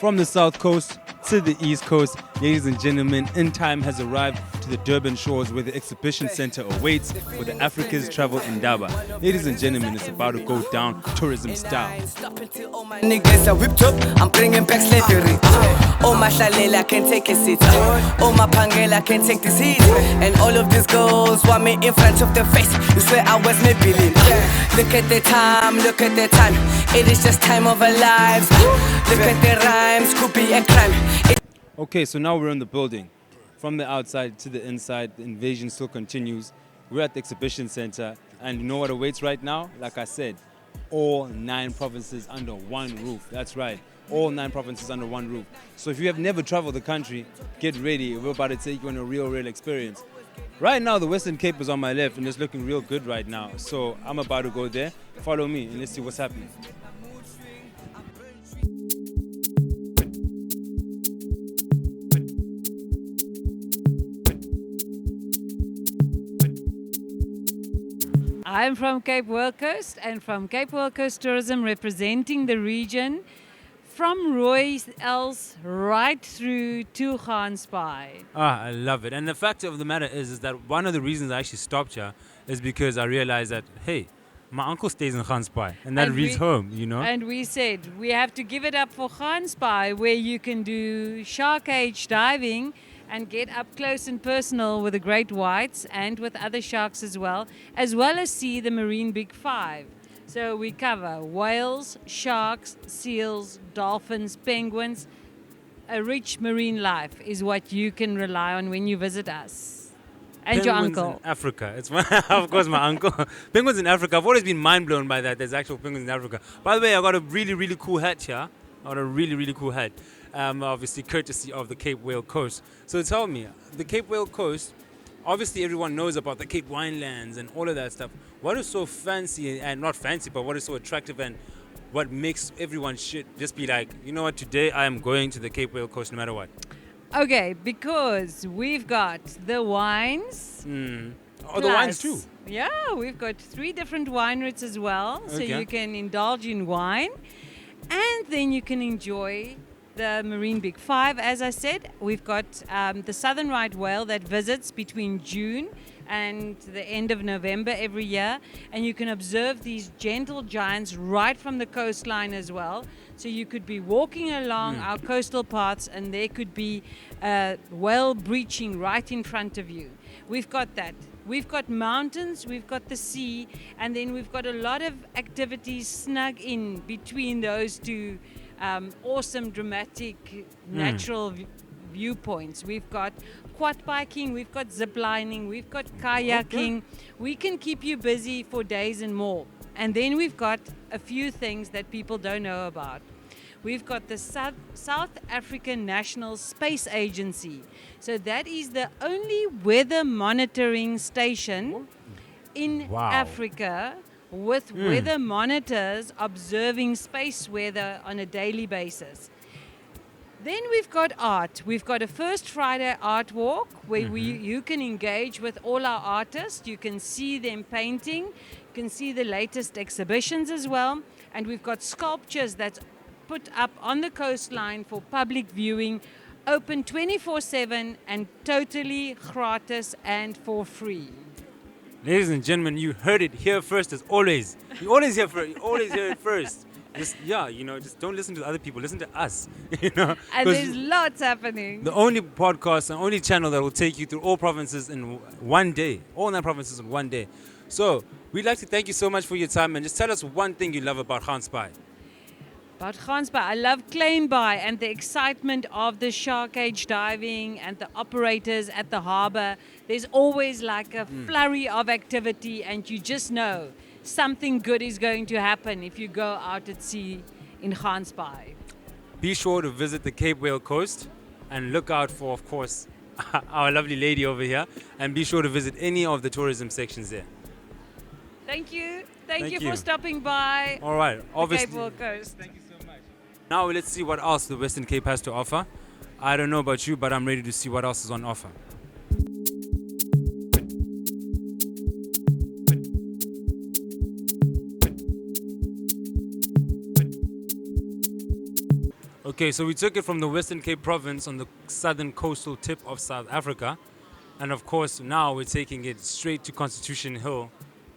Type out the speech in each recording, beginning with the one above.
From the south coast to the east coast, ladies and gentlemen, In Time has arrived to the Durban shores where the exhibition center awaits for the Africa's Travel Indaba. Ladies and gentlemen, it's about to go down tourism style. Niggas are whipped up, I'm bringing back slavery. Oh my shalela can take a seat. Oh my pangela can take this heat. And all of these girls want me in front of their face. You swear I was Maybelline. Look at the time, look at the time. It is just time of our lives. Look at the rhymes, could be a crime. Okay, so now we're in the building. From the outside to the inside, the invasion still continues. We're at the exhibition center, and you know what awaits right now? Like I said, all 9 provinces under one roof. That's right, all 9 provinces under one roof. So if you have never traveled the country, get ready. We're about to take you on a real experience. Right now, the Western Cape is on my left, and it's looking real good right now. So I'm about to go there. Follow me, and let's see what's happening. I'm from Cape World Coast, and from Cape World Coast Tourism, representing the region from Roy's right through to Gansbaai. I love it. And the fact of the matter is that one of the reasons I actually stopped here is because I realized that, hey, my uncle stays in Gansbaai, and that reads home, you know? And we said we have to give it up for Gansbaai, where you can do shark cage diving and get up close and personal with the great whites and with other sharks as well as see the marine big 5. So we cover whales, sharks, seals, dolphins, penguins. A rich marine life is what you can rely on when you visit us. And Penguins your uncle. In Africa. It's of course my uncle. Penguins in Africa. I've always been mind blown by that. There's actual penguins in Africa. By the way, I got a really cool hat here. I got a really cool hat. Obviously courtesy of the Cape Whale Coast. So tell me, the Cape Whale Coast, obviously everyone knows about the Cape Winelands and all of that stuff. What is so fancy, and not fancy, but what is so attractive and what makes everyone should just be like, you know what, today I am going to the Cape Whale Coast no matter what? Okay, because we've got the wines. Oh, the wines too? Yeah, we've got 3 different wine routes as well. So Okay. you can indulge in wine and then you can enjoy the Marine Big 5. As I said, we've got the southern right whale that visits between June and the end of November every year, and you can observe these gentle giants right from the coastline as well. So you could be walking along our coastal paths and there could be a whale breaching right in front of you. We've got that. We've got mountains, we've got the sea, and then we've got a lot of activities snug in between those 2 awesome, dramatic, natural viewpoints. We've got quad biking, we've got zip lining, we've got kayaking. Okay. We can keep you busy for days and more. And then we've got a few things that people don't know about. We've got the South African National Space Agency. So that is the only weather monitoring station in Africa with weather monitors observing space weather on a daily basis. Then we've got art. We've got a First Friday art walk where you can engage with all our artists. You can see them painting. You can see the latest exhibitions as well. And we've got sculptures that's put up on the coastline for public viewing, open 24/7 and totally gratis and for free. Ladies and gentlemen, you heard it here first as always. You always hear it first. Just don't listen to other people. Listen to us. And there's lots happening. The only podcast and only channel that will take you through all provinces in one day. All 9 provinces in one day. So we'd like to thank you so much for your time, and just tell us one thing you love about Gansbaai. About Gansbaai, I love Kleinbaai and the excitement of the shark cage diving and the operators at the harbour. There's always like a flurry of activity, and you just know something good is going to happen if you go out at sea in Gansbaai. Be sure to visit the Cape Whale Coast and look out for, of course, our lovely lady over here, and be sure to visit any of the tourism sections there. Thank you. Thank you for stopping by. All right. Obviously. Cape Whale Coast. Thank you so much. Now let's see what else the Western Cape has to offer. I don't know about you, but I'm ready to see what else is on offer. Okay, so we took it from the Western Cape province on the southern coastal tip of South Africa. And of course, now we're taking it straight to Constitution Hill,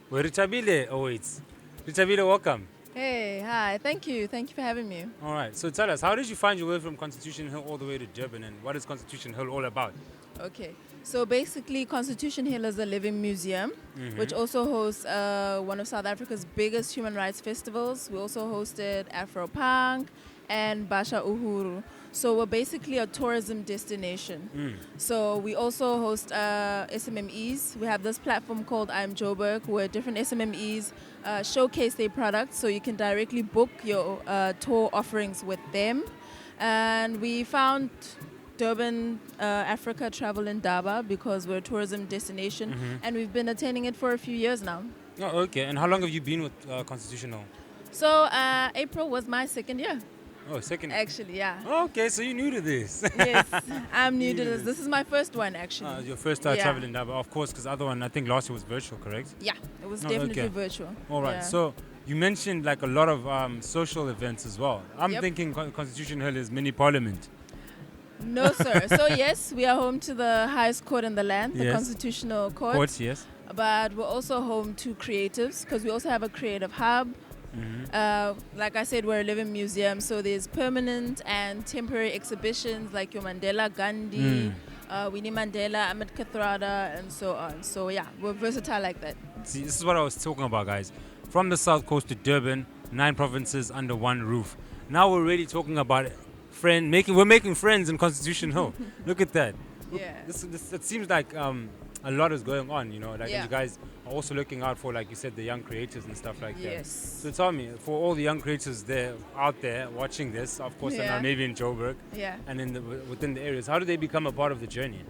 where Ritabile awaits. Ritabile, welcome. Hey, hi. Thank you. Thank you for having me. All right, so tell us, how did you find your way from Constitution Hill all the way to Durban, and what is Constitution Hill all about? Okay. So basically, Constitution Hill is a living museum, which also hosts one of South Africa's biggest human rights festivals. We also hosted Afro Punk and Basha Uhuru. So we're basically a tourism destination. So we also host SMMEs. We have this platform called I'm Joburg, where different SMMEs showcase their products, so you can directly book your tour offerings with them. And we found Durban, Africa Travel Indaba because we're a tourism destination, and we've been attending it for a few years now. Oh, okay. And how long have you been with Constitution Hill? So April was my second year. Oh, second. Actually, yeah. Okay, so you're new to this. Yes, I'm new to this. This is my first one, actually. Your first travel in Indaba, of course, because the other one, I think last year was virtual, correct? Yeah, it was Oh, definitely okay. virtual. All right, Yeah. so you mentioned like a lot of social events as well. I'm Yep. thinking Constitution Hill is mini parliament. No, sir. So, yes, we are home to the highest court in the land, the Yes. Constitutional Court. Courts, yes. But we're also home to creatives because we also have a creative hub. Like I said, we're a living museum, so there's permanent and temporary exhibitions like your Mandela Gandhi, Winnie Mandela, Ahmed Kathrada, and so on. So yeah, we're versatile like that. See, this is what I was talking about, guys. From the south coast to Durban, 9 provinces under one roof. Now we're really talking about we're making friends in Constitution Hill. Look at that. Yeah. It seems like a lot is going on, you know, like Yeah. you guys are also looking out for, like you said, the young creators and stuff like that. Yes. So tell me, for all the young creators out there watching this, of course, Yeah. and maybe in Joburg Yeah. and within the areas, how do they become a part of the journey?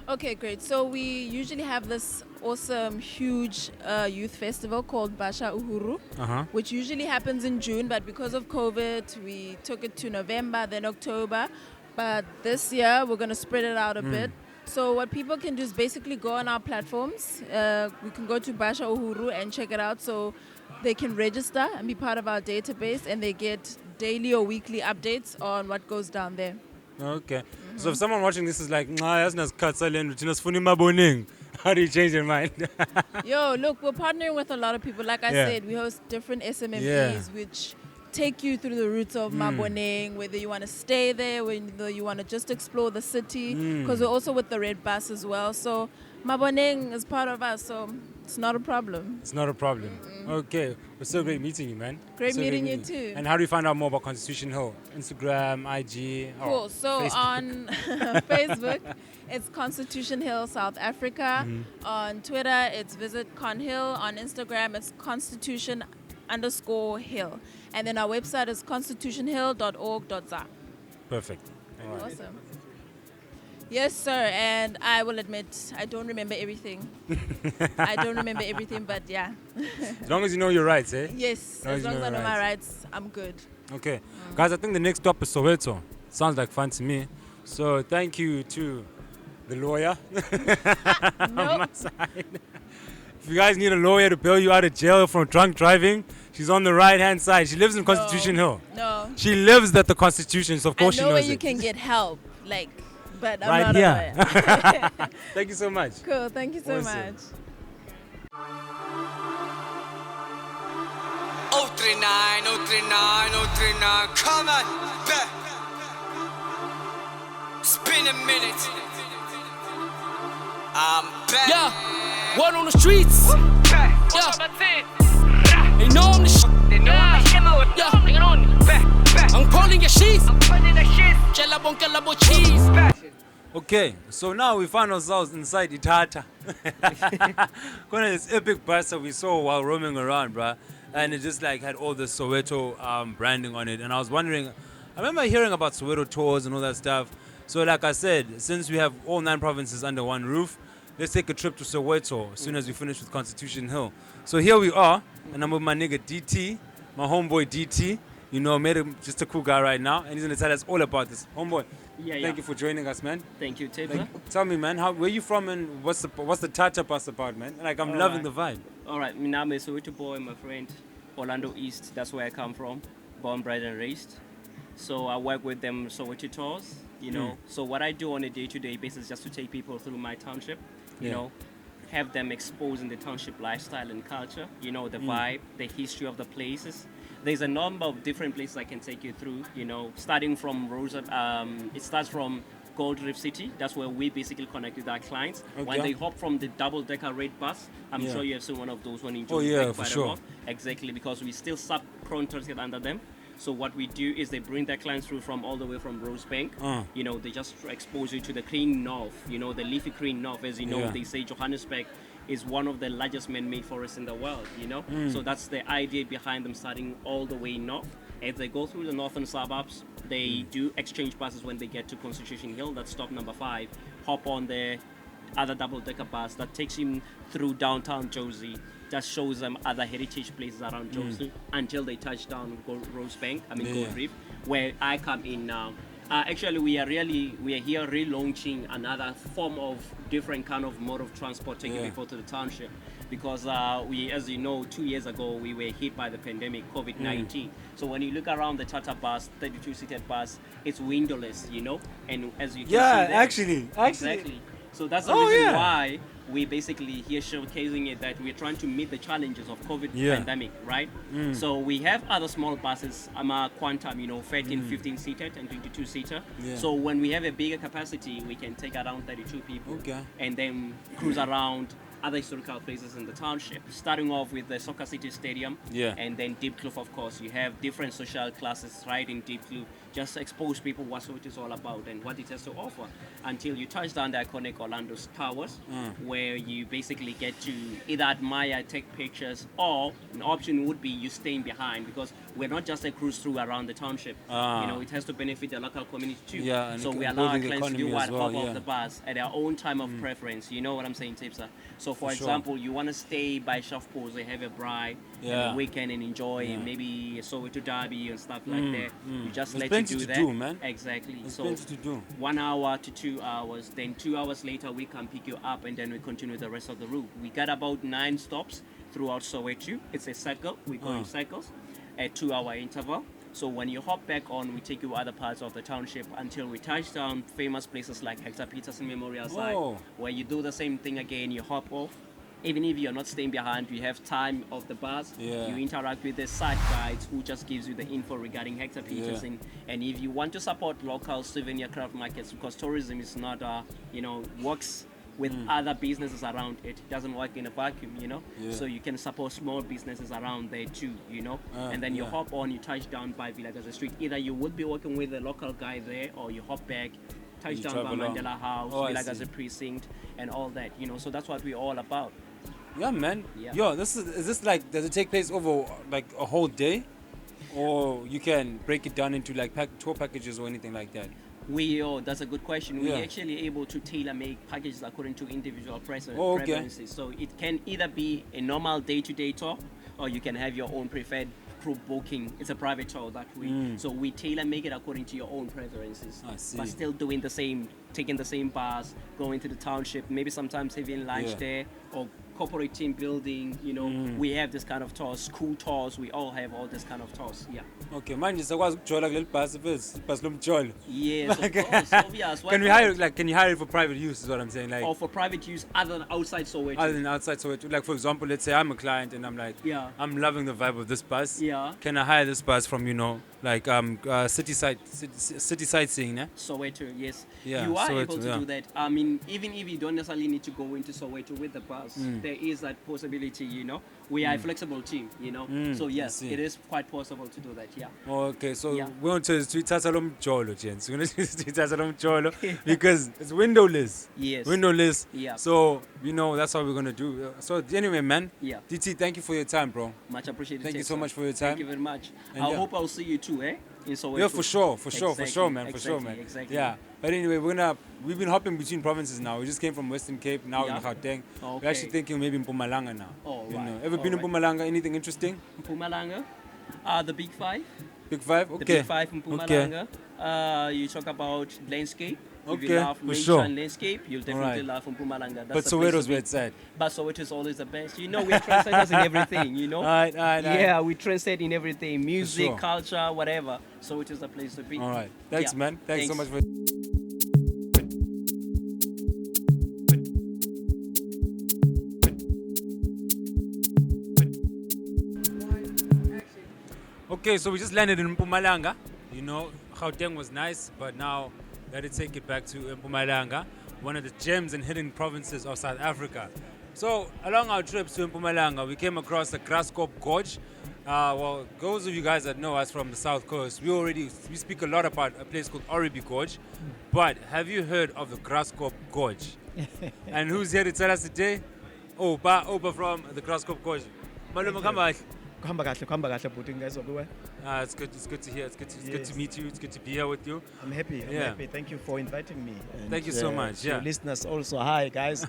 Okay, great. So we usually have this awesome, huge youth festival called Basha Uhuru, which usually happens in June, but because of COVID, we took it to November, then October. But this year, we're going to spread it out a bit. So what people can do is basically go on our platforms. We can go to Basha Uhuru and check it out. So they can register and be part of our database, and they get daily or weekly updates on what goes down there. Okay. So if someone watching this is like, how do you change your mind? Yo, look, we're partnering with a lot of people. Like I Yeah. said, we host different SMMEs, Yeah. which take you through the routes of Maboneng, whether you want to stay there, whether you want to just explore the city, because we're also with the Red Bus as well. So Maboneng is part of us, so it's not a problem. It's not a problem. Okay. It was so great meeting you, man. Great So meeting you too. And how do you find out more about Constitution Hill? Instagram, IG? Cool. So Facebook. on Facebook, it's Constitution Hill, South Africa. On Twitter, it's Visit Con Hill. On Instagram, it's Constitution_Hill. And then our website is constitutionhill.org.za. Perfect. All right. Awesome. Yes, sir. And I will admit, I don't remember everything. I don't remember everything, but yeah. As long as you know your rights, eh? Yes, Long as long as I know my rights. rights, I'm good. Okay. Guys, I think the next stop is Soweto. Sounds like fun to me. So thank you to the lawyer on Nope. my side. If you guys need a lawyer to bail you out of jail from drunk driving, she's on the right-hand side. She lives in Constitution Hill. No. She lives at the Constitution, so of course I she know knows where you it. can get help, but I'm Right not here. a lawyer. Thank you so much. Cool, thank you so Awesome. much. 039, 039, 039, come on, back. It's been a minute. I'm back. Yeah, word on the streets. Yeah, they know I'm the shit. Yeah, I'm calling your sheets. Jelabo cheese. Okay, so now we find ourselves inside Itata. Going this epic bus that we saw while roaming around, bruh. And it just like had all the Soweto branding on it. And I was wondering, I remember hearing about Soweto tours and all that stuff. So like I said, since we have all 9 provinces under one roof, let's take a trip to Soweto as soon as we finish with Constitution Hill. So here we are, and I'm with my nigga DT, my homeboy DT. You know, made him just a cool guy right now, and he's gonna tell us all about this. Homeboy, thank you for joining us, man. Thank you, Taylor. Tell me, man, where you from and what's the Tata bus about, man? Like, I'm loving the vibe. All right, I'm a Soweto boy, my friend. Orlando East, that's where I come from. Born, bred, and raised. So I work with them Soweto tours, you know. So what I do on a day-to-day basis is just to take people through my township, you know, have them exposed in the township lifestyle and culture, you know, the vibe, the history of the places. There's a number of different places I can take you through, you know, starting from it starts from Gold Reef City. That's where we basically connect with our clients. When they hop from the double-decker red bus, I'm sure you have seen one of those when you join for sure. Exactly, because we still sub-contracted under them. So what we do is they bring their clients through from all the way from Rosebank. You know, they just expose you to the clean north, you know, the leafy green north. As you know, they say Johannesburg is one of the largest man-made forests in the world, you know. So that's the idea behind them starting all the way north. As they go through the northern suburbs, they do exchange buses when they get to Constitution Hill. That's stop number 5. Hop on the other double-decker bus that takes him through downtown Josie. Just shows them other heritage places around Josie until they touch down Gold Reef, where I come in now. Actually, we are here relaunching another form of different kind of mode of transport taking people to the township, because we, as you know, 2 years ago we were hit by the pandemic, COVID-19. So when you look around the Tata bus, 32-seated bus, it's windowless, you know, and as you can see there, actually. exactly. So that's the reason why we basically here showcasing it, that we're trying to meet the challenges of COVID pandemic, right? So we have other small buses, Quantum, you know, 13, 15 seated and 22 seater. So when we have a bigger capacity, we can take around 32 people and then cruise around other historical places in the township, starting off with the Soccer City Stadium, and then Deep Kloof, of course. You have different social classes right in Deep Kloof. Just expose people what Soweto is all about and what it has to offer until you touch down the iconic Orlando Towers, where you basically get to either admire, take pictures, or an option would be you staying behind, because we're not just a cruise through around the township. You know, it has to benefit the local community too. And so we allow our clients to do what hop off the bus at their own time of preference. You know what I'm saying, Tipsa? So for example, you want to stay by Schaffpos, they have a bride and a weekend and enjoy maybe a Soweto derby and stuff like that. You just let you do that. Man. Exactly. There's So plenty to do. 1 hour to 2 hours, then 2 hours later we can pick you up and then we continue the rest of the route. We got about 9 stops throughout Soweto. It's a circle. We go in circles at 2-hour interval. So when you hop back on, we take you other parts of the township until we touch down famous places like Hector Peterson Memorial Site, where you do the same thing again. You hop off. Even if you're not staying behind, you have time of the bus. You interact with the site guides who just gives you the info regarding Hector Peterson. And if you want to support local souvenir craft markets, because tourism is not, you know, works with other businesses around it. It doesn't work in a vacuum, you know. So you can support small businesses around there too, you know. And then you hop on, you touch down by Vilagaza Street. Either you would be working with a local guy there, or you hop back, touch down by Mandela House, Vilagaza Precinct, and all that, you know. So that's what we're all about. Yeah, man. Yo, is this like, does it take place over like a whole day, or you can break it down into like tour packages or anything like that? That's a good question. We're actually able to tailor-make packages according to individual preferences. So it can either be a normal day-to-day tour, or you can have your own preferred group booking. It's a private tour that way. So we tailor-make it according to your own preferences. But still doing the same, taking the same bus, going to the township, maybe sometimes having lunch there, or corporate team building, you know. We have this kind of tours, school tours, we all have all this kind of tours. Okay, manje sakwazi ukujola kuleli bus first, bus lomjolo. Yes, of course, obvious. Can you hire it for private use is what I'm saying, like, or for private use other than outside Soweto? Other than outside Soweto, like for example, let's say I'm a client and I'm like, I'm loving the vibe of this bus. Can I hire this bus from, you know, like city sightseeing, Soweto, yes. Yeah, you are Soweto, able to do that. I mean, even if you don't necessarily need to go into Soweto with the bus, there is that possibility, you know. We are a flexible team, you know. So yes, it is quite possible to do that, Okay, so we're going to Twitter Jolo, gents. We're going to Twitter Jolo because it's windowless. Yes. Windowless. So, you know, that's what we're going to do. So anyway, man. DT, thank you for your time, bro. Much appreciated. Thank you so much for your time. Thank you very much. I hope I'll see you too, in Soweto. Yeah, for sure, man. Exactly. Yeah. But anyway, we've been hopping between provinces now. We just came from Western Cape, now in Gauteng. We're actually thinking maybe in Mpumalanga now. You know. Ever been in Mpumalanga? Anything interesting? Mpumalanga? The Big 5. Big 5? Okay. The Big 5 in Mpumalanga. You talk about landscape. If you Okay, love for nature sure. and landscape, you'll definitely Alright. love Mpumalanga. That's But the place Soweto's to be. where it's at. But Soweto is always the best. You know, we're trendsetters in everything, you know? Alright. Yeah, we trendset in everything. Music, sure. culture, whatever. Soweto is the place to be. All right. Thanks, Yeah. man. Thanks so much for. Okay, so we just landed in Mpumalanga. You know, Gauteng was nice, but now let's take it back to Mpumalanga, one of the gems and hidden provinces of South Africa. So, along our trips to Mpumalanga, we came across the Graskop Gorge. Well, those of you guys that know us from the South Coast, we speak a lot about a place called Oribi Gorge. But have you heard of the Graskop Gorge? And who's here to tell us today? Opa from the Graskop Gorge. Malume, come back. Kuhamba kahle bhuti ngezwa kuwe. It's good to hear. It's good to meet you. It's good to be here with you. I'm happy. Yeah. Thank you for inviting me. And, Thank you so much, to yeah. listeners also, hi guys.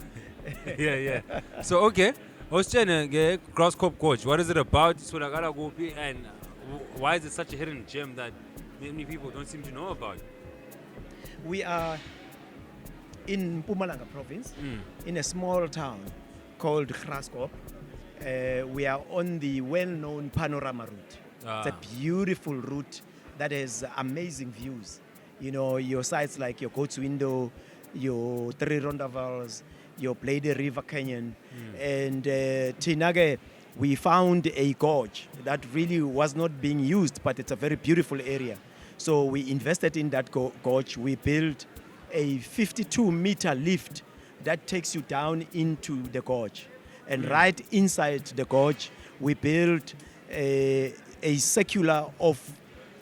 Yeah. So okay, I was trying to get Graskop Gorge. What is it about? And why is it such a hidden gem that many people don't seem to know about? We are in Mpumalanga province, in a small town called Graskop. We are on the well-known panorama route. It's a beautiful route that has amazing views. You know, your sites like your Goat's Window, your Three Rondavels, your Blade River Canyon. And Tinage, we found a gorge that really was not being used, but it's a very beautiful area. So we invested in that gorge. We built a 52-meter lift that takes you down into the gorge. And right inside the gorge, we built a circular of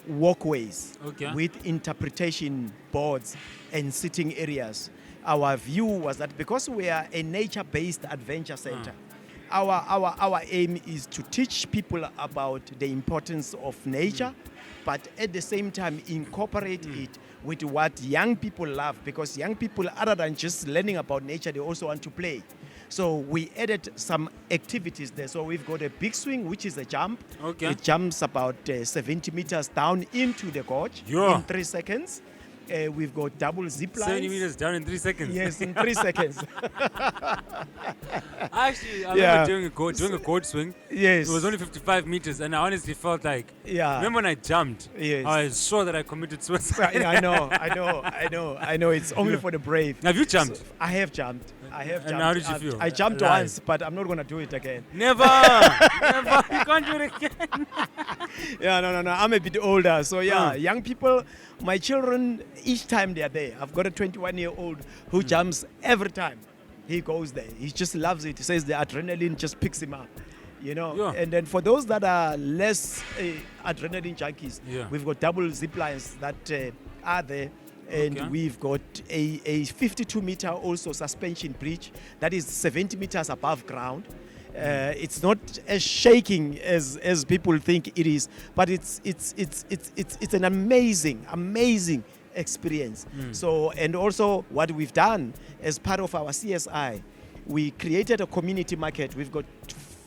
walkways with interpretation boards and sitting areas. Our view was that because we are a nature-based adventure center, our aim is to teach people about the importance of nature, but at the same time incorporate it with what young people love, because young people, other than just learning about nature, they also want to play. So we added some activities there. So we've got a big swing, which is a jump. Okay. It jumps about 70 meters down into the gorge in 3 seconds. We've got double zip lines. 70 meters down in 3 seconds. Yes, in 3 seconds. Actually, I remember doing a gorge swing. Yes. It was only 55 meters, and I honestly felt like, remember when I jumped, Yes. I was sure that I committed suicide. I know. It's only for the brave. Have you jumped? So, I have jumped. And how did you feel? I jumped Alive. once, but I'm not going to do it again. Never. Never. You can't do it again. No. I'm a bit older. So, young people, my children, each time they are there, I've got a 21-year-old who jumps every time he goes there. He just loves it. He says the adrenaline just picks him up. You know, and then for those that are less adrenaline junkies, we've got double zip lines that are there. And we've got a 52-meter also suspension bridge that is 70 meters above ground. It's not as shaking as people think it is, but it's an amazing experience. So, and also what we've done as part of our CSI, we created a community market. We've got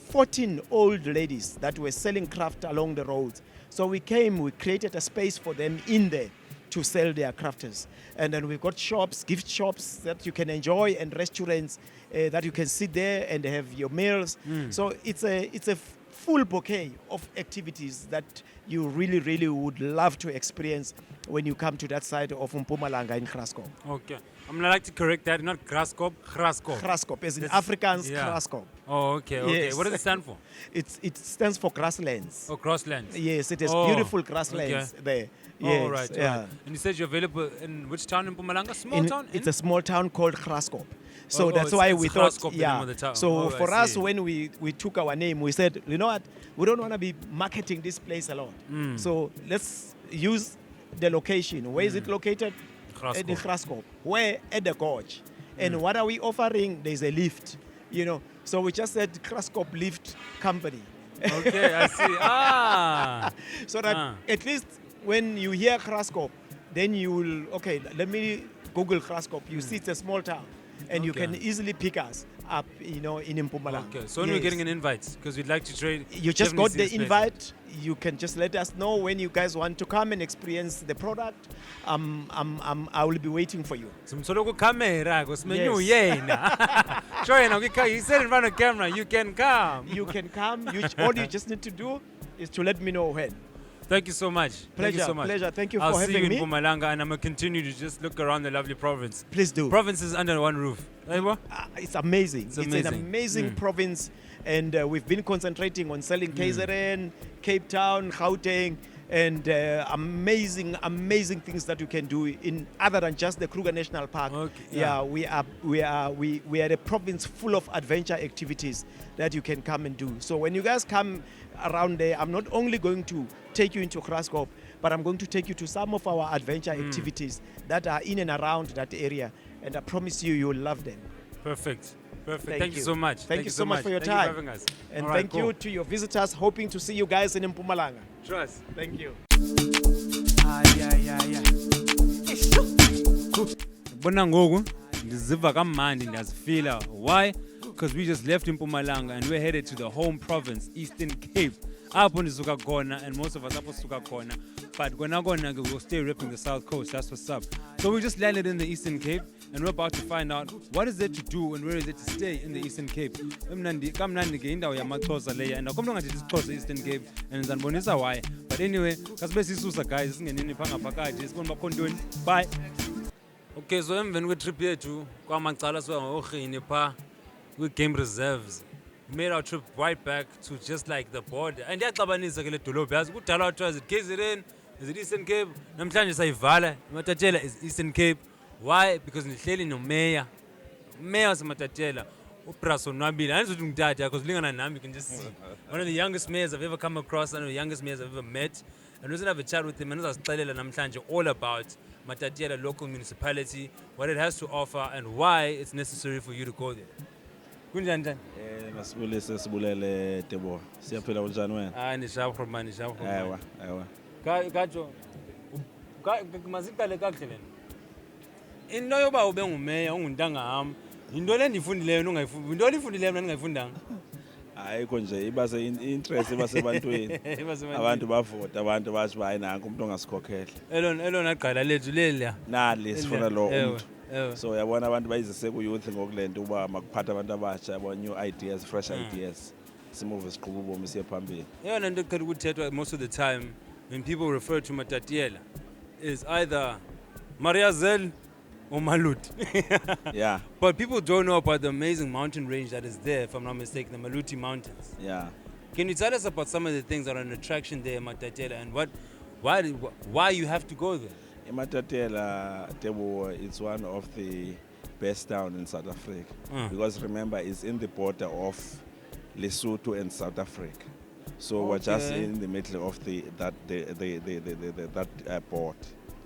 14 old ladies that were selling craft along the roads. So we created a space for them in there to sell their crafters. And then we've got shops, gift shops that you can enjoy, and restaurants that you can sit there and have your meals. So it's a full bouquet of activities that you really would love to experience when you come to that side of Mpumalanga in Graskop. Okay. I'm going to like to correct that, not Graskop, Graskop. Graskop, as in Afrikaans, Graskop. Oh, okay. Yes. What does it stand for? It stands for grasslands. Oh, grasslands. Yes, it has beautiful grasslands there. Yes, all right. And you said you're available in which town in Mpumalanga? Small town? It's a small town called Graskop. So that's why we thought, Graskop, the name of the town. So for us, when we took our name, we said, you know what, we don't want to be marketing this place a lot. So let's use the location. Where is it located? At the Graskop. Where? At the gorge. And what are we offering? There's a lift, you know. So we just said Graskop Lift Company. Okay, I see. So that at least when you hear Graskop, then you will, let me Google Graskop. You see it's a small town. and you can Okay. easily pick us up, in Mpumalanga. Okay, so when we're Yes. getting an invite, because we'd like to trade. You just definitely got see the space. invite. You can just let us know when you guys want to come and experience the product. I will be waiting for you. Simthola ku-camera, kusimenyu Yes. yena. Show yena, he said in front of camera, you can come. You can come. All you just need to do is to let me know when. Thank you so much. Thank you Pleasure, so much. pleasure. Thank you I'll for see you having in me. Mpumalanga, and I'm going to continue to just look around the lovely province. Please do. Provinces under one roof. Aibo? It's amazing. It's It's an amazing. amazing province, and we've been concentrating on selling KZN, Cape Town, Gauteng, and amazing things that you can do in other than just the Kruger National Park. Okay, Yeah, we are a province full of adventure activities that you can come and do. So when you guys come around there, I'm not only going to take you into Graskop, but I'm going to take you to some of our adventure activities that are in and around that area, and I promise you, you'll love them. Perfect. Perfect. Thank you you. so much. Thank you so much for your Thank you time. for having us. And All right, thank you to your visitors, hoping to see you guys in Mpumalanga. Trust. Thank you. Bona ngoku ndiziva kamandi ndiyazifila. Why? Because we just left Mpumalanga and we're headed to the home province, Eastern Cape. Apho ndisuka khona, and most of us apho suka khona. But kona we'll stay ripping the South Coast. That's what's up. So we just landed in the Eastern Cape, and we're about to find out what is there to do and where is it to stay in the Eastern Cape. Kamnandi ke indawo yamaXhosa leya, and akomntu ongathethi isiXhosa Eastern Cape, and ndizanibonisa why. But anyway, kasibe sisusa guys, singenini pha ngaphakathi, sibone bakho ntoni. Bye. Okay, so emveni kwetrip yethu kwamacala siwa ngorhini pha kwi-game reserves, we made our trip right back to just like the border. And ndiyaxabanisa ke le dolophu yazi kudala wathiwa is it KZN, is it Eastern Cape? Namhlanje sayivala, Matatiele is Eastern Cape. Why? Because ndihleli nomeya. Mayor waseMatatiele, uBraso Nwabile. Andizothi ngithatha because ulingana nami, you can just see. One of the youngest mayors I've ever come across, one of the youngest mayors I've ever met. And we're going to have a chat with him and uzasixelela namhlanje all about Matatiele local municipality, what it has to offer, and why it's necessary for you to go there. Kunjani njani? Masibulise sibulele Tebo. Siyaphila unjani wena? Ah, nishawu man, nishawu. Ewa. Kajo. Masiqale kakuhle lena. Into yoba ube ngumeya unguntanga hami. Into le ndifundileyo nongayifundi. Into olifundileyo mina ngingayifundanga. Ayikho nje ibase interest ibasebantwini. Abantu bavota, abantu bathi hayi nanku umuntu ongasikhokhela. Elona qala lethu lelia. Nali sifuna lo umuntu. Ewe. So yabona abantu bayizise ku youth ngokulento uba makuphatha abantu abasha yabo new ideas, fresh ideas. Simove siqhubu bomi siye phambili. Eyona into eqhela ukuthethwa most of the time when people refer to Matatiele is either Mariazel or Malut. Yeah. But people don't know about the amazing mountain range that is there, if I'm not mistaken, the Maluti Mountains. Yeah. Can you tell us about some of the things that are an attraction there in Matatiele and why you have to go there? Matatiele, Tebo, it's one of the best towns in South Africa because remember it's in the border of Lesotho and South Africa. So we're just in the middle of that port.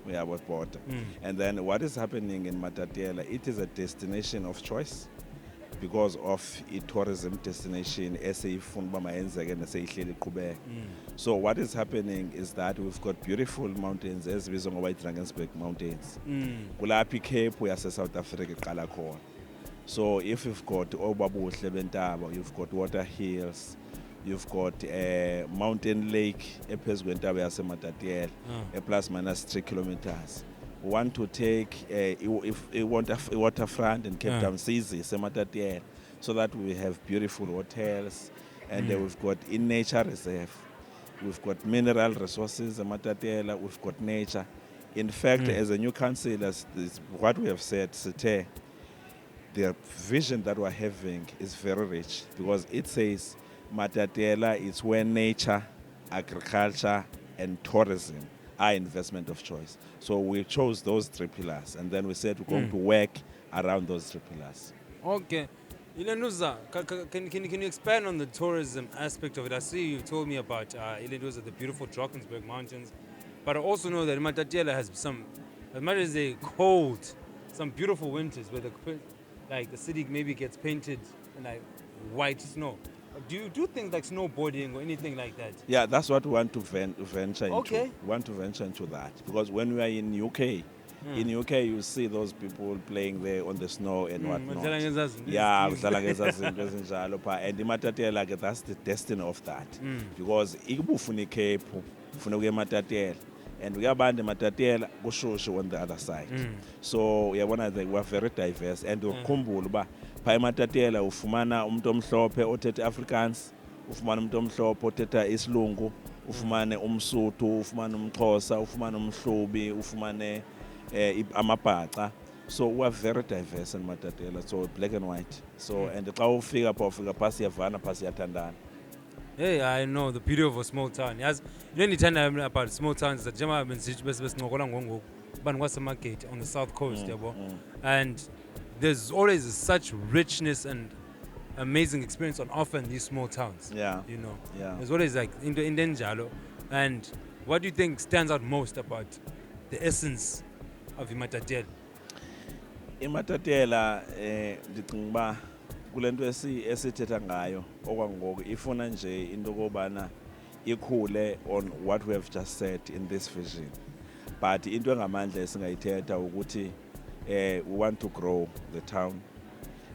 We have a border. And then what is happening in Matatiele, it is a destination of choice because of a tourism destination. So what is happening is that we've got beautiful mountains as we know White Drakensberg Mountains. Kulapi Cape we are South Africa qala khona. So if you've got Obabuhle Bentaba, you've got water hills, you've got a mountain lake, a place where Matatiele, a plus minus 3 kilometers. We want to take if you want a waterfront in Cape Town, Matatiele, so that we have beautiful hotels, and we've got in nature reserve, we've got mineral resources, Matatiele, we've got nature. In fact, as a new council, as what we have said, the vision that we're having is very rich because it says Matatiele is where nature, agriculture, and tourism are investment of choice. So we chose those 3 pillars, and then we said we're going to work around those 3 pillars. Okay. Ilenuza, can you expand on the tourism aspect of it? I see you told me about Ilenuza, the beautiful Drakensberg Mountains, but I also know that Matatiele has some, as much as they're cold, some beautiful winters where the city maybe gets painted in like white snow. Do you do things like snowboarding or anything like that? Yeah, that's what we want to venture into. Okay. We want to venture into that because when we are in UK, In UK, you see those people playing there on the snow and whatnot. badlala ngezaa zinto Yeah, ezithile. kudlala ngezaa zinto ezinjalo phaa. And iMatatiele, that's the destiny of that. Because ibe ufuna iCape, ufuna ukuya eMatatiele. And kuyabantu eMatatiele kushushu on the other side. So uyabona we are very diverse. And ukhumbula uba phaa eMatatiele ufumana umuntu omhlophe othethe Afrikaans, ufumana umuntu omhlophe othetha isilungu, ufumane umSotho, ufumane umXhosa, ufumane umhlubi, ufumane amabhaca. So we are very diverse in Matatiele, so black and white. So and xa ufika phasi siyavana phasi siyathandana. Hey, I know the beauty of a small town. Yes, you know anytime about small towns that Jama besincokola ngoku bani kwasemarket on the south coast, yabo. And there's always such richness and amazing experience on offer in these small towns. Yeah. You know. Yeah. There's always like in Njalo. And what do you think stands out most about the essence of iMatatiele? iMatatiele ndicinga uba kule nto esithetha ngayo okwangoku ifuna nje into yokobana ikhule on what we have just said in this vision. But into engamandla esingayithetha ukuthi we want to grow the town.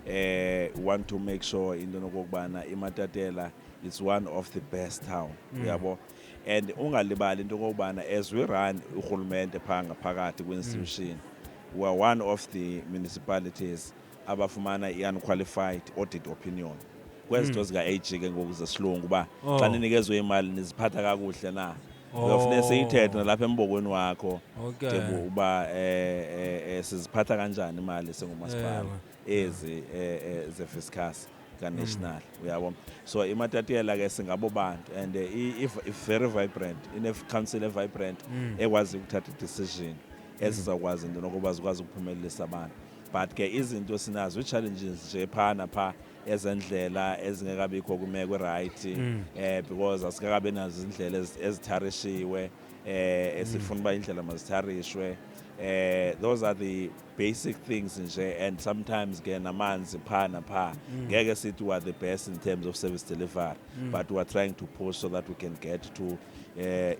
We want to make sure into yokobana iMatatiele is one of the best town. Uyabo. And ungalibali into yokobana as we run urhulumente phaa ngaphakathi kwi-institution, we are one of the municipalities abafumana i-unqualified audit opinion. Kwezinto zika-AG ke ngoku zesilungu uba xa ninikezwe imali niziphatha kakuhle na. Uyofuneka siyithethe nalapha embokweni wakho uba siziphatha kanjani imali sengumasipala ezi ze-fiscus ka-national. Uyabo. So iMatatiele ke singabo bantu and very vibrant, ine-council vibrant ekwazi ukuthatha i-decision ezizakwazi into nokuba zikwazi ukuphumelelisa abantu. But ke izinto sinazo challenges nje phana pha ezendlela ezingekabikho kumeko right because asikakabe nazo izindlela ezitharishiwe esifuna uba indlela mazitharishwe. Those are the basic things nje, and sometimes ke namanzi phana pha ngeke sithi we are the best in terms of service delivery, but we are trying to push so that we can get to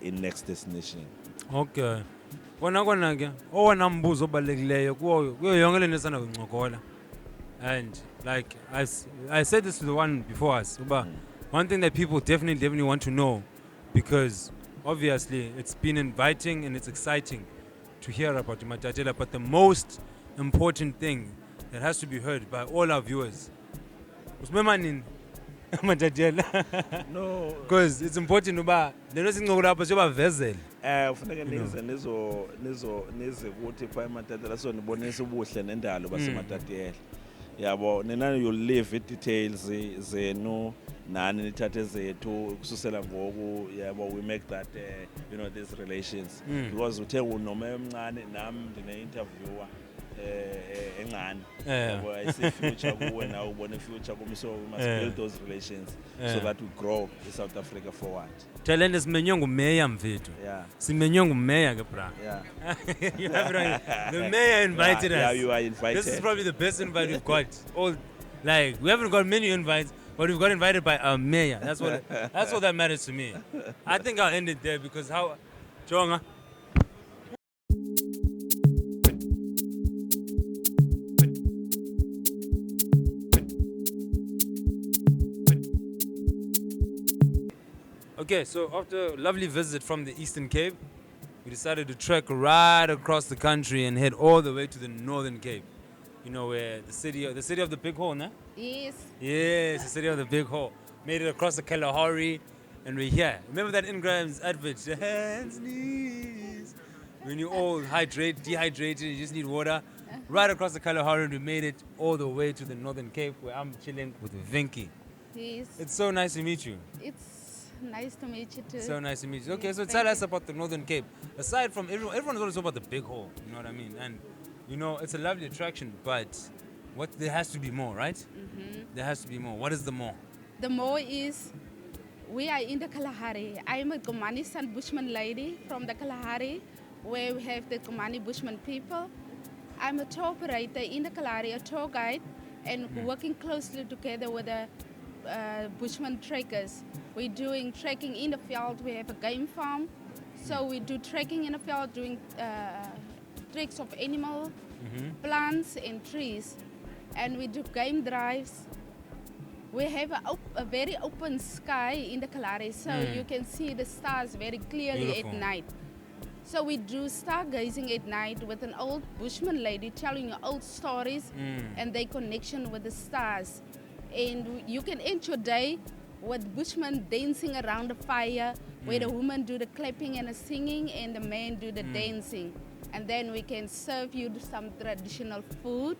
in next destination. Okay. Kona ke owona mbuzo obalulekileyo kuyo yonke lento esana kuncokola. And like I said this to the one before us, uba one thing that people definitely want to know, because obviously it's been inviting and it's exciting to hear about iMatatiele, but the most important thing that has to be heard by all our viewers usimemanin iMatatiele. No, because it's important uba lento sincokola lapha siyobavezela. Ufuneka nize ukuthi phaa eMatatiele sonibonisa ubuhle nendalo baseMatatiele. Yabo, nina you'll leave i-details zenu nani nithathe zethu kususela ngoku. Yabo, we make that these relations because uthe unoma emncane nami ndine-interviewer encane. Yabo, I see future kuwe now ubone future kumi, so we must build those relations so that we grow South Africa forward. Talent simenywe ngumeya mfethu. Yeah. Simenywe ngumeya ke bra. Yeah. You have it right. The mayor invited us. Yeah, you are invited. This is probably the best invite we've got. We haven't got many invites, but we've got invited by a mayor. That's what that matters to me. I think I'll end it there because how Jonga. Okay, so after a lovely visit from the Eastern Cape, we decided to trek right across the country and head all the way to the Northern Cape. You know, where the city of the Big Hole, nah? Yes. Yes, the city of the Big Hole. Made it across the Kalahari, and we're here. Remember that Ingram's advert? The hands, knees. When you're all dehydrated, you just need water. Right across the Kalahari, and we made it all the way to the Northern Cape, where I'm chilling with Vinky. Yes. It's so nice to meet you. It's nice to meet you too. So nice to meet you. Okay, Yes, so thank tell us you. about the Northern Cape. Aside from everyone's always talking about the Big Hole, you know what I mean? And you know, it's a lovely attraction, but there has to be more, right? Mm-hmm. There has to be more. What is the more? The more is we are in the Kalahari. I'm a Gomani San Bushman lady from the Kalahari, where we have the Gomani Bushman people. I'm a tour operator in the Kalahari, a tour guide, and working closely together with the Bushman trekkers. We're doing trekking in the field. We have a game farm, so we do trekking in the field, doing tracks of animal, plants and trees. And we do game drives. We have a very open sky in the Kalahari, so you can see the stars very clearly at night. So we do stargazing at night with an old bushman lady telling you old stories and their connection with the stars. And you can end your day with bushmen dancing around the fire, where the women do the clapping and the singing and the men do the dancing. And then we can serve you some traditional food,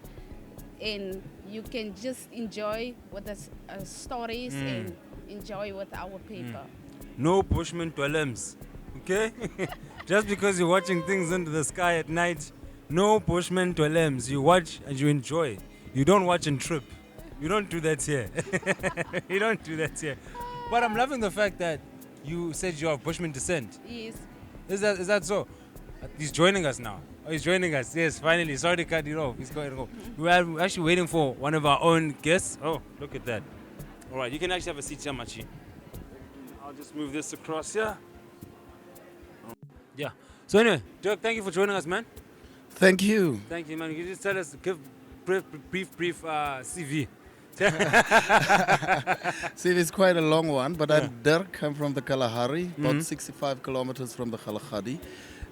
and you can just enjoy with the stories and enjoy with our people. No bushman dwellings, okay? Just because you're watching things under the sky at night, no bushman dwellings. You watch and you enjoy. You don't watch and trip. You don't do that here. You don't do that here. But I'm loving the fact that you said you're of bushman descent. Yes. Is that so? He's joining us now. Oh, he's joining us. Yes, finally. Sorry to cut it off. He's going to go. We're actually waiting for one of our own guests. Oh, look at that. All right, you can actually have a seat here, Machi. I'll just move this across here. Yeah. So anyway, Dirk, thank you for joining us, man. Thank you. Thank you, man. Can you just tell us, give brief CV? See, it's quite a long one, but I'm Dirk. I'm from the Kalahari, about 65 kilometers from the Kalahari.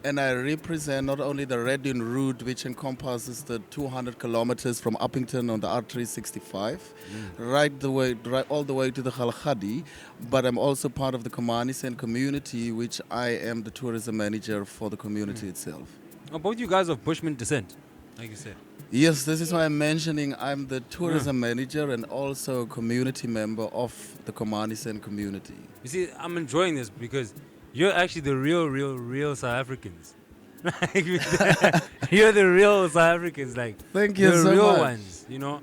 And I represent not only the Red Dune route, which encompasses the 200 kilometers from Uppington on the R365, right all the way to the Kalahari, but I'm also part of the Komani community, which I am the tourism manager for the community itself. Oh, both you guys of bushman descent, like you said. Yes, this is why I'm mentioning I'm the tourism manager and also a community member of the Komani community. You see, I'm enjoying this because you're actually the real South Africans. You're the real South Africans, like thank you the so real much. ones, you know.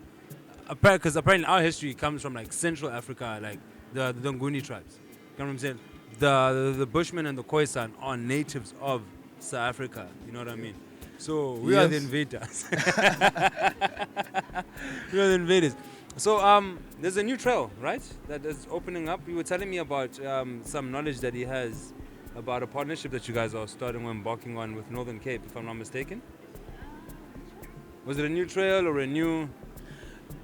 Because apparently our history comes from like Central Africa, like the Nguni tribes. You know what I'm saying? The Bushmen and the Khoisan are natives of South Africa. You know what I mean? So we are the invaders. We are the invaders. So there's a new trail, right? That is opening up. You were telling me about some knowledge that he has about a partnership that you guys are starting or embarking on with Northern Cape, if I'm not mistaken. Was it a new trail or a new?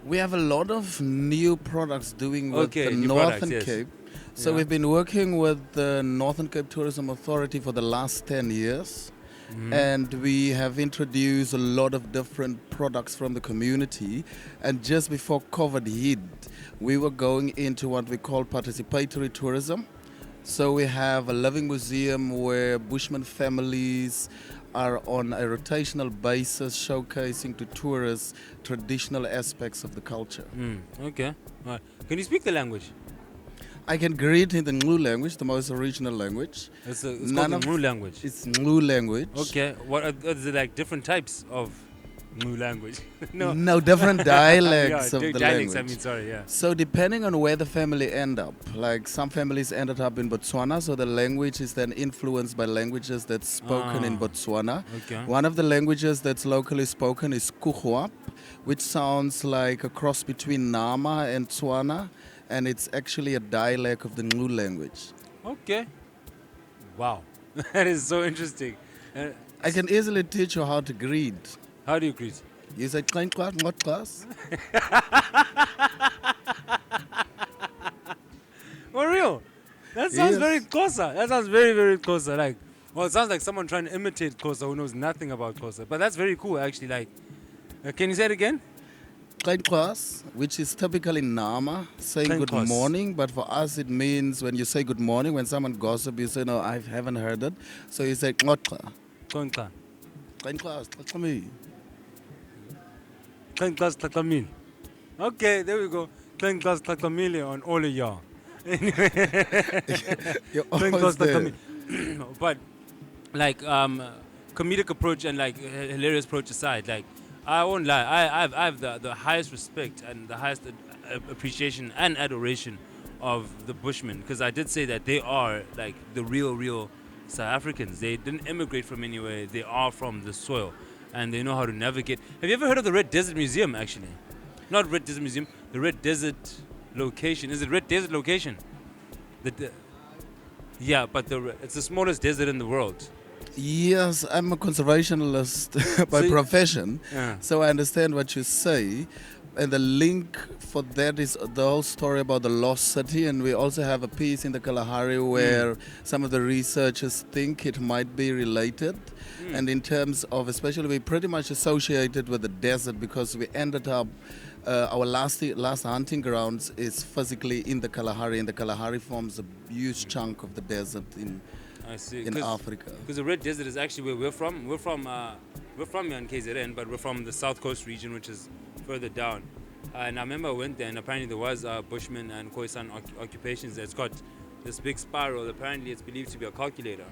We have a lot of new products doing with the Northern Cape. So we've been working with the Northern Cape Tourism Authority for the last 10 years. And we have introduced a lot of different products from the community. And just before COVID hit, we were going into what we call participatory tourism. So we have a living museum where Bushman families are on a rotational basis showcasing to tourists traditional aspects of the culture. Okay. All right. Can you speak the language? I can greet in the Nglu language, the most original language. It's called the Nglu language. It's Nglu language. Okay. What are there like different types of Nglu language? No, different dialects of the dialects, language. I mean, sorry, yeah. So depending on where the family end up, like some families ended up in Botswana, so the language is then influenced by languages that's spoken in Botswana. Okay. One of the languages that's locally spoken is Kuhuap, which sounds like a cross between Nama and Tswana, and it's actually a dialect of the Nglu language. Okay. Wow. That is so interesting. I can easily teach you how to greet. How do you greet? You say, "Klein class, not class." For real? That sounds very Xhosa. That sounds very, very Xhosa. Like, well, it sounds like someone trying to imitate Xhosa who knows nothing about Xhosa. But that's very cool, actually. Like, can you say it again? Klein class, which is typically Nama, saying Klein good class. morning. But for us, it means when you say good morning, when someone gossip, you say, no, I haven't heard it. So you say, "Ngotla." Konka. Klein class, Tlakami. Klein class Tlakamil. Okay, there we go. Klein class Tlakamil on all of y'all. Anyway. You're Klein always class there. Tlakamil. But, like, comedic approach and, like, hilarious approach aside, like, I won't lie. I have the highest respect and the highest appreciation and adoration of the Bushmen, because I did say that they are like the real South Africans. They didn't immigrate from anywhere. They are from the soil, and they know how to navigate. Have you ever heard of the Red Desert Museum? Actually, not Red Desert Museum. The Red Desert location. Is it Red Desert location? Yeah, but it's the smallest desert in the world. Yes, I'm a conservationist by profession, so I understand what you say. And the link for that is the whole story about the lost city, and we also have a piece in the Kalahari where some of the researchers think it might be related. And in terms of, especially, we pretty much associated with the desert because we ended up, our last hunting grounds is physically in the Kalahari, and the Kalahari forms a huge chunk of the desert in Africa. Because the Red Desert is actually where we're from. We're from here in KZN, but we're from the South Coast region, which is further down. And I remember I went there, and apparently there was Bushman and Khoisan occupations. It's got this big spiral. Apparently, it's believed to be a calculator.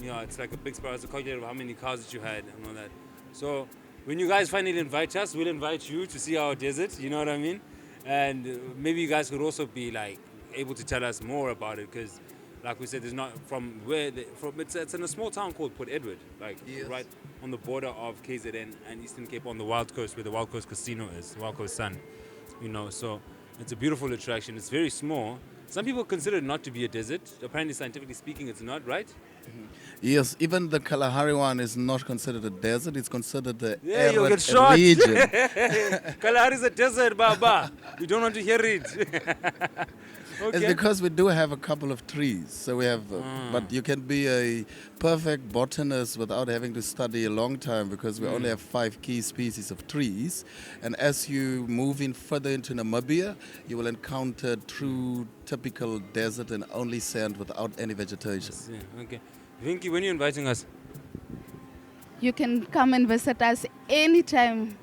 It's like a big spiral. It's a calculator of how many cars that you had and all that. So when you guys finally invite us, we'll invite you to see our desert. You know what I mean? And maybe you guys could also be like able to tell us more about it, because like we said, there's not from where it's in a small town called Port Edward, right on the border of KZN and Eastern Cape on the Wild Coast, where the Wild Coast Casino is, Wild Coast Sun. So it's a beautiful attraction. It's very small. Some people consider it not to be a desert. Apparently, scientifically speaking, it's not, right? Mm-hmm. Yes, even the Kalahari one is not considered a desert. It's considered the you'll get shot. Region. Kalahari is a desert, Baba. You don't want to hear it. Okay. It's because we do have a couple of trees. So we have, but you can be a perfect botanist without having to study a long time, because we only have 5 key species of trees. And as you move in further into Namibia, you will encounter true typical desert and only sand without any vegetation. Okay. Vinky, when are you inviting us? You can come and visit us anytime.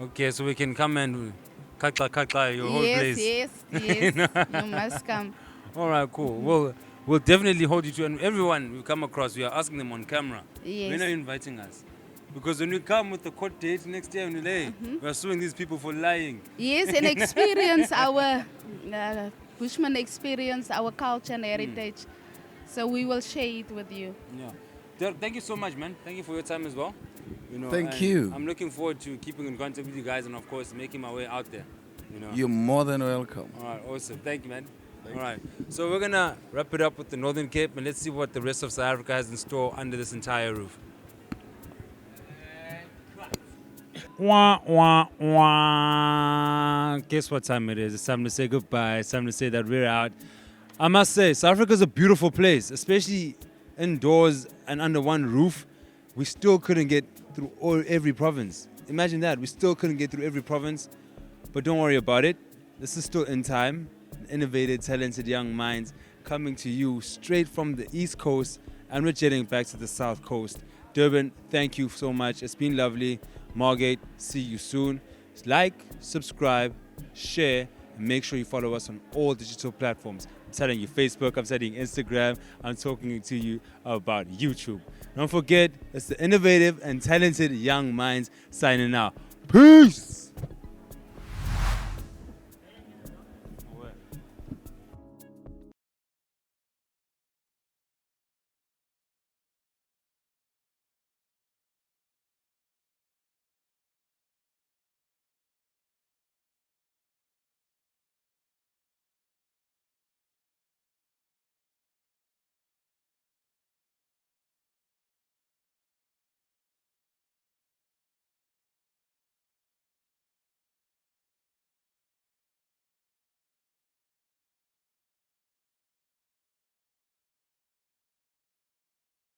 Okay, so we can come and kakla your whole place. Yes. You must come. All right, cool. We'll definitely hold you to, and everyone we come across, we are asking them on camera. Yes. When are you inviting us? Because when we come with the court date next year, we are suing these people for lying. Yes, and experience our Bushman experience, our culture and heritage. So we will share it with you. Yeah. Thank you so much, man. Thank you for your time as well. Thank you. I'm looking forward to keeping in contact with you guys, and of course making my way out there. You're more than welcome. All right, awesome. Thank you, man. All right. So we're gonna wrap it up with the Northern Cape, and let's see what the rest of South Africa has in store under this entire roof. Wah, wah, wah. Guess what time it is? It's time to say goodbye. It's time to say that we're out. I must say, South Africa is a beautiful place, especially indoors and under one roof. We still couldn't get through every province. Imagine that. We still couldn't get through every province. But don't worry about it. This is still in time. Innovative, talented young minds coming to you straight from the East Coast, and we're jetting back to the South Coast. Durban, thank you so much. It's been lovely. Margate, see you soon. Like, subscribe, share, and make sure you follow us on all digital platforms. I'm telling you Facebook, I'm telling you Instagram, I'm talking to you about YouTube. Don't forget, it's the innovative and talented young minds signing out. Peace!